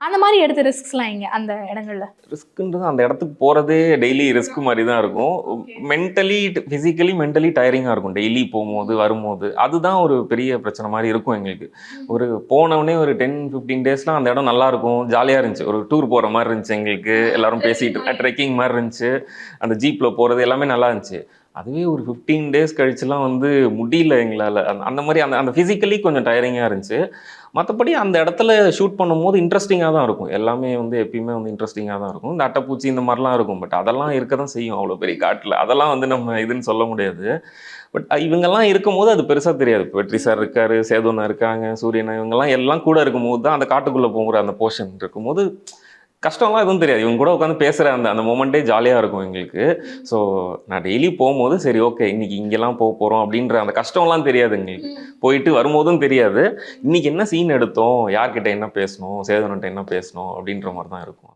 அந்த மாரி எடுத்த ரிஸ்க்ஸ்லாம் எங்க அந்த இடங்கள்ல? ரிஸ்க்குன்றது அந்த இடத்துக்கு போறதே டெய்லி ரிஸ்க் மாரி தான் இருக்கும். மென்டலி, பிசிக்கலி, மென்டலி டயரிங்கா இருக்கும். டெய்லி போம்போது, வரும்போது. அதுதான் ஒரு பெரிய பிரச்சனை மாரி இருக்கும் எங்களுக்கு. ஒரு போனவுனே ஒரு 10, 15 டேஸ்லாம் அந்த இடம் நல்லாருக்கும். ஜாலியா இருந்துச்சு. ஒரு டூர் போற மாரி இருந்துச்சு எங்களுக்கு. எல்லாரும் பேசிட்டு ட்ரெக்கிங் மாரி இருந்துச்சு. அந்த ஜீப்ல போறது எல்லாமே நல்லா இருந்துச்சு. அதுவே ஒரு 15 டேஸ் கழிச்சுலாம் வந்து முடியல எங்களால. அந்த மாரி அந்த அந்த பிசிக்கலி கொஞ்சம் டயரிங்கா இருந்துச்சு. மத்தபடி அந்த இடத்துல ஷூட் பண்ணும்போது இன்ட்ரஸ்டிங்கா தான் இருக்கும். எல்லாமே வந்து எப்பயுமே வந்து இன்ட்ரஸ்டிங்கா தான் இருக்கும். இந்த அட்டைப்பூச்சி இந்த மாரிலாம் இருக்கும். பட் அதெல்லாம் இருக்க தான் செய்யும் அவ்வளோ பெரிய காட்டுல. அதெல்லாம் வந்து நம்ம இதுன்னு சொல்ல முடியாது. பட் இவங்கலாம் இருக்கும்போது அது பெருசா தெரியாது. இப்ப வெற்றி சார் இருக்காரு, சேது அண்ணா இருக்காங்க, சூரியன் இவங்கலாம் எல்லாம் கூட இருக்கும்போது தான் அந்த காட்டுக்குள்ள போகுற அந்த போர்ஷன் இருக்கும்போது கஷ்டம்லாம் எதுவும் தெரியாது. இவங்க கூட உட்காந்து பேசுற அந்த அந்த மொமெண்ட்டே ஜாலியா இருக்கும் எங்களுக்கு. ஸோ நான் டெய்லி போம்போது சரி ஓகே இன்னைக்கு இங்கெல்லாம் போறோம் அப்படின்ற அந்த கஷ்டம்லாம் தெரியாது எங்களுக்கு. போயிட்டு வரும்போதும் தெரியாது. இன்னைக்கு என்ன சீன் எடுத்தோம்? யார்கிட்ட என்ன பேசணும்? சேதுவன்ட்ட என்ன பேசணும்? அப்படின்ற மாரி தான் இருக்கும்.